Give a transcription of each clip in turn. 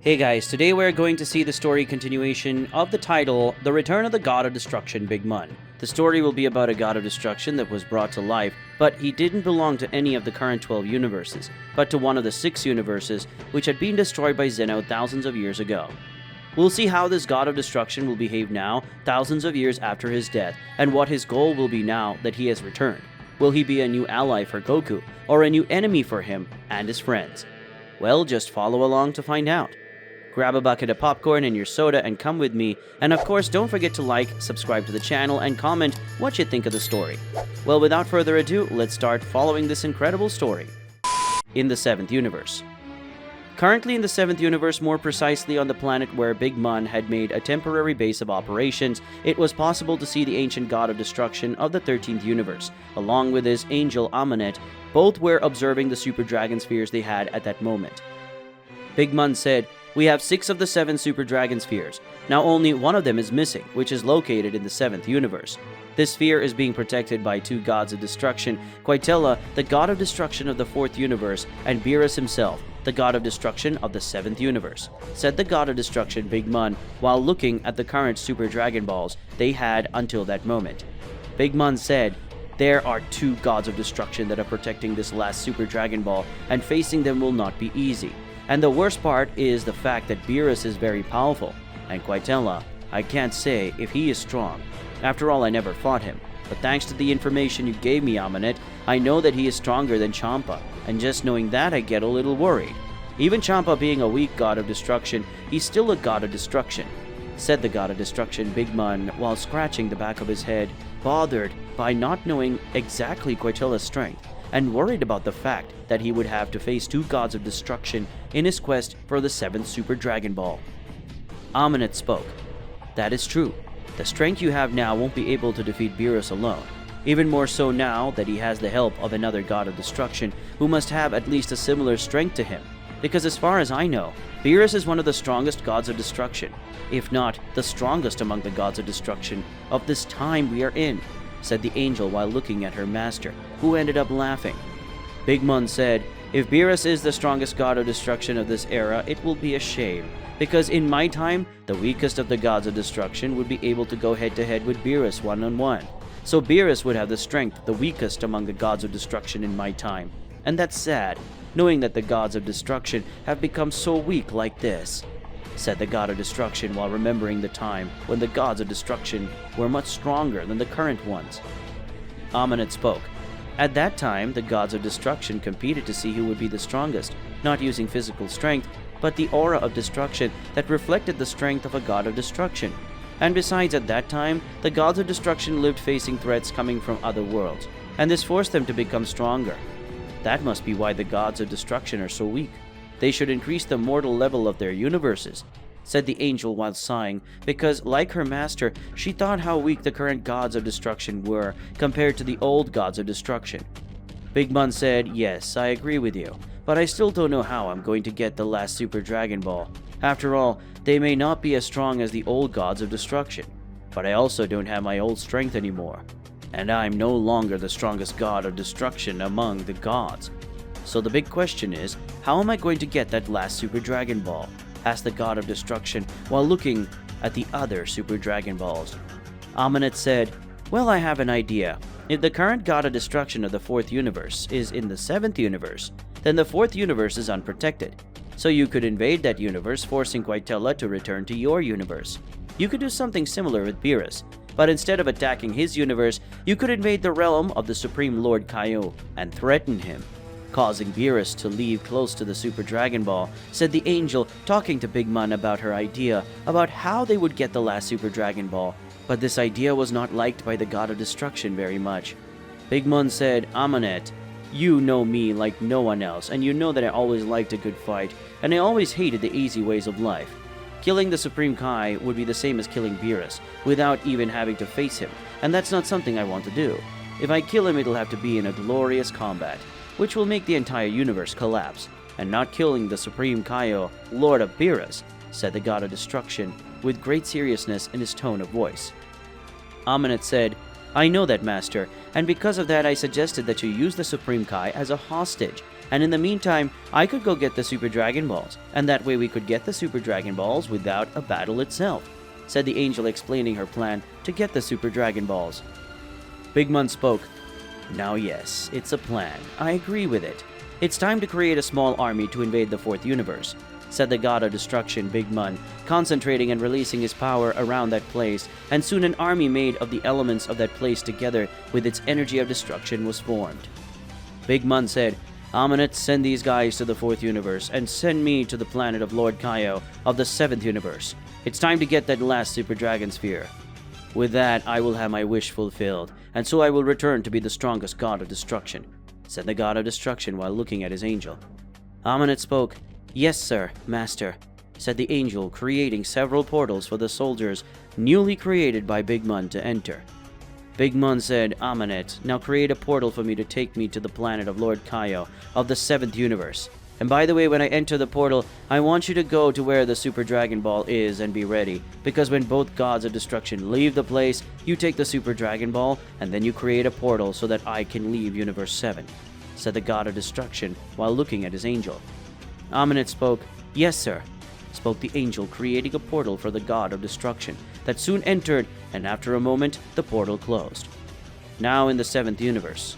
Hey guys, today we're going to see the story continuation of the title, The Return of the God of Destruction, Big Mun. The story will be about a god of destruction that was brought to life, but he didn't belong to any of the current 12 universes, but to one of the 6 universes which had been destroyed by Zeno thousands of years ago. We'll see how this god of destruction will behave now, thousands of years after his death, and what his goal will be now that he has returned. Will he be a new ally for Goku, or a new enemy for him and his friends? Well, just follow along to find out. Grab a bucket of popcorn and your soda and come with me, and of course don't forget to like, subscribe to the channel, and comment what you think of the story. Well, without further ado, let's start following this incredible story. In the 7th universe. Currently in the 7th universe, more precisely on the planet where Big Mun had made a temporary base of operations, it was possible to see the ancient god of destruction of the 13th universe, along with his angel Amunet. Both were observing the super dragon spheres they had at that moment. Big Mun said, "We have 6 of the 7 Super Dragon Spheres. Now only one of them is missing, which is located in the 7th universe. This sphere is being protected by 2 gods of destruction, Quitella, the god of destruction of the 4th universe, and Beerus himself, the god of destruction of the 7th universe," said the god of destruction Big Mun while looking at the current Super Dragon Balls they had until that moment. Big Mun said, "There are 2 gods of destruction that are protecting this last Super Dragon Ball, and facing them will not be easy. And the worst part is the fact that Beerus is very powerful, and Quitella, I can't say if he is strong. After all, I never fought him, but thanks to the information you gave me, Amunet, I know that he is stronger than Champa, and just knowing that I get a little worried. Even Champa being a weak god of destruction, he's still a god of destruction," said the god of destruction Big Mun while scratching the back of his head, bothered by not knowing exactly Quitella's strength, and worried about the fact that he would have to face 2 gods of destruction in his quest for the 7th Super Dragon Ball. Amunet spoke. "That is true. The strength you have now won't be able to defeat Beerus alone. Even more so now that he has the help of another god of destruction who must have at least a similar strength to him. Because as far as I know, Beerus is one of the strongest gods of destruction, if not the strongest among the gods of destruction of this time we are in," said the angel while looking at her master, who ended up laughing. Big Mun said, "If Beerus is the strongest god of destruction of this era, it will be a shame, because in my time, the weakest of the gods of destruction would be able to go head-to-head with Beerus one-on-one. So Beerus would have the strength of the weakest among the gods of destruction in my time. And that's sad, knowing that the gods of destruction have become so weak like this," said the god of destruction while remembering the time when the gods of destruction were much stronger than the current ones. Amunet spoke. "At that time, the gods of destruction competed to see who would be the strongest, not using physical strength, but the aura of destruction that reflected the strength of a god of destruction. And besides, at that time, the gods of destruction lived facing threats coming from other worlds, and this forced them to become stronger. That must be why the gods of destruction are so weak. They should increase the mortal level of their universes," said the angel while sighing, because, like her master, she thought how weak the current gods of destruction were compared to the old gods of destruction. Big Mun said, "Yes, I agree with you, but I still don't know how I'm going to get the last Super Dragon Ball. After all, they may not be as strong as the old gods of destruction, but I also don't have my old strength anymore, and I'm no longer the strongest god of destruction among the gods. So the big question is, how am I going to get that last Super Dragon Ball?" asked the god of destruction while looking at the other Super Dragon Balls. Amunet said, "Well, I have an idea. If the current god of destruction of the 4th universe is in the 7th universe, then the 4th universe is unprotected. So you could invade that universe, forcing Quitella to return to your universe. You could do something similar with Beerus, but instead of attacking his universe, you could invade the realm of the Supreme Lord Kaio and threaten him, causing Beerus to leave close to the Super Dragon Ball," said the angel, talking to Big Mun about her idea about how they would get the last Super Dragon Ball. But this idea was not liked by the god of destruction very much. Big Mun said, "Amunet, you know me like no one else, and you know that I always liked a good fight, and I always hated the easy ways of life. Killing the Supreme Kai would be the same as killing Beerus, without even having to face him, and that's not something I want to do. If I kill him, it'll have to be in a glorious combat, which will make the entire universe collapse, and not killing the Supreme Kaio, Lord of Beerus," said the god of destruction, with great seriousness in his tone of voice. Amunet said, "I know that, Master, and because of that I suggested that you use the Supreme Kai as a hostage, And in the meantime, I could go get the Super Dragon Balls, and that way we could get the Super Dragon Balls without a battle itself, said the angel, explaining her plan to get the Super Dragon Balls. Big Mun spoke. Now yes, it's a plan. I agree with it. It's time to create a small army to invade the fourth universe, said the god of destruction, Big Mun, concentrating and releasing his power around that place, and soon an army made of the elements of that place together with its energy of destruction was formed. Big Mun said, Amunet, send these guys to the fourth universe, and send me to the planet of Lord Kaio of the seventh universe. It's time to get that last Super Dragon Sphere. With that, I will have my wish fulfilled, and so I will return to be the strongest god of destruction, said the god of destruction while looking at his angel. Amunet spoke. Yes, sir, master, said the angel, creating several portals for the soldiers newly created by Big Mun to enter. Big Mun said, Amunet, now create a portal for me to take me to the planet of Lord Kaio of the seventh universe. And by the way, when I enter the portal, I want you to go to where the Super Dragon Ball is and be ready, because when both gods of destruction leave the place, you take the Super Dragon Ball, and then you create a portal so that I can leave Universe 7, said the god of destruction while looking at his angel. Amunet spoke. Yes, sir, spoke the angel, creating a portal for the god of destruction that soon entered, and after a moment, the portal closed. Now in the seventh universe.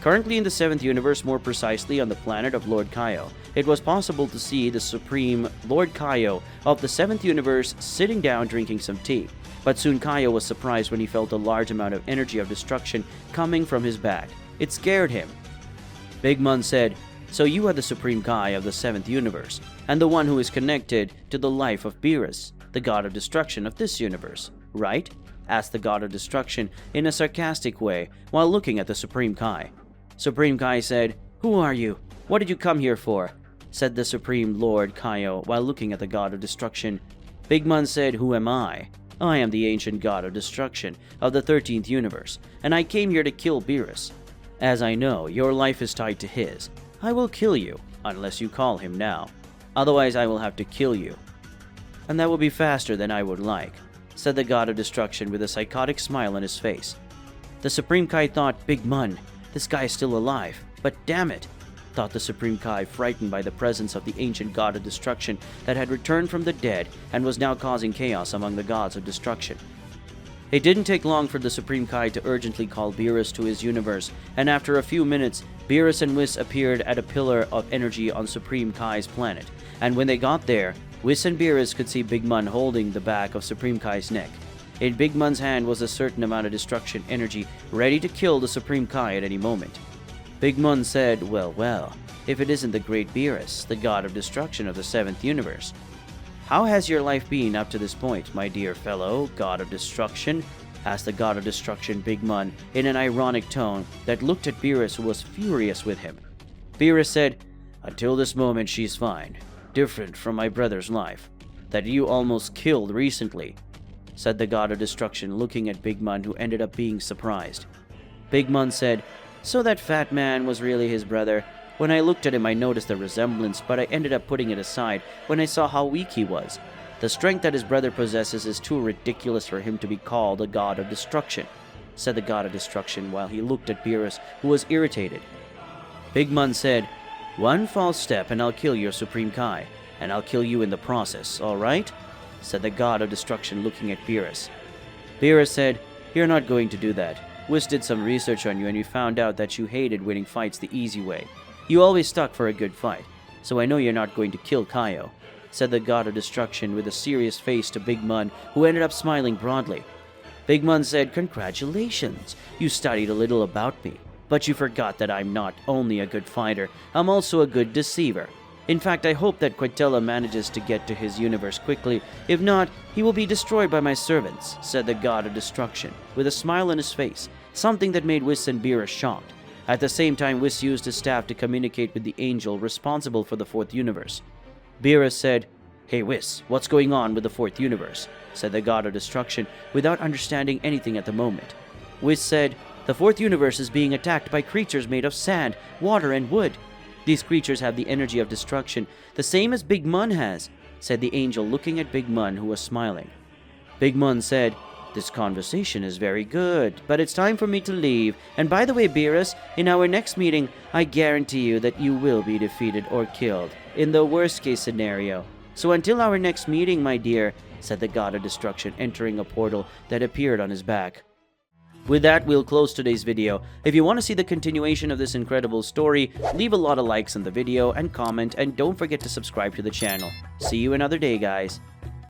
Currently in the seventh universe, more precisely on the planet of Lord Kaio, it was possible to see the supreme Lord Kaio of the seventh universe sitting down drinking some tea. But soon Kaio was surprised when he felt a large amount of energy of destruction coming from his back. It scared him. Big Mun said, So you are the supreme Kai of the seventh universe, and the one who is connected to the life of Beerus, the god of destruction of this universe, right? Asked the god of destruction in a sarcastic way while looking at the supreme Kai. Supreme Kai said, Who are you? What did you come here for? Said the supreme Lord Kaio while looking at the god of destruction. Big Mun said, Who am I? I am the ancient god of destruction of the 13th universe, and I came here to kill Beerus. As I know your life is tied to his, I will kill you unless you call him now. Otherwise I will have to kill you. And that will be faster than I would like, said the god of destruction with a psychotic smile on his face. The Supreme Kai thought, Big Mun, this guy is still alive, but damn it, thought the Supreme Kai, frightened by the presence of the ancient god of destruction that had returned from the dead and was now causing chaos among the gods of destruction. It didn't take long for the Supreme Kai to urgently call Beerus to his universe, and after a few minutes, Beerus and Whis appeared at a pillar of energy on Supreme Kai's planet, and when they got there, Whis and Beerus could see Big Mun holding the back of Supreme Kai's neck. In Big Mun's hand was a certain amount of destruction energy ready to kill the Supreme Kai at any moment. Big Mun said, Well, if it isn't the great Beerus, the god of destruction of the seventh universe. How has your life been up to this point, my dear fellow god of destruction? Asked the god of destruction, Big Mun, in an ironic tone that looked at Beerus, who was furious with him. Beerus said, Until this moment she's fine, different from my brother's life, that you almost killed recently, said the god of destruction, looking at Big Mun, who ended up being surprised. Big Mun said, So that fat man was really his brother. When I looked at him, I noticed the resemblance, but I ended up putting it aside when I saw how weak he was. The strength that his brother possesses is too ridiculous for him to be called a god of destruction, said the god of destruction while he looked at Beerus, who was irritated. Big Mun said, One false step and I'll kill your Supreme Kai, and I'll kill you in the process, all right? Said the god of destruction, looking at Beerus. Beerus said, You're not going to do that. Whis did some research on you and we found out that you hated winning fights the easy way. You always stuck for a good fight, so I know you're not going to kill Kaio, said the god of destruction with a serious face to Big Mun, who ended up smiling broadly. Big Mun said, Congratulations, you studied a little about me, but you forgot that I'm not only a good fighter, I'm also a good deceiver. In fact, I hope that Quintella manages to get to his universe quickly. If not, he will be destroyed by my servants, said the god of destruction, with a smile on his face, something that made Whis and Beerus shocked. At the same time, Whis used his staff to communicate with the angel responsible for the fourth universe. Beerus said, Hey Whis, what's going on with the fourth universe? Said the god of destruction, without understanding anything at the moment. Whis said, The fourth universe is being attacked by creatures made of sand, water, and wood. These creatures have the energy of destruction, the same as Big Mun has, said the angel, looking at Big Mun, who was smiling. Big Mun said, This conversation is very good, but it's time for me to leave. And by the way, Beerus, in our next meeting, I guarantee you that you will be defeated or killed, in the worst case scenario. So until our next meeting, my dear, said the God of Destruction, entering a portal that appeared on his back. With that, we'll close today's video. If you want to see the continuation of this incredible story, leave a lot of likes on the video and comment, and don't forget to subscribe to the channel. See you another day, guys.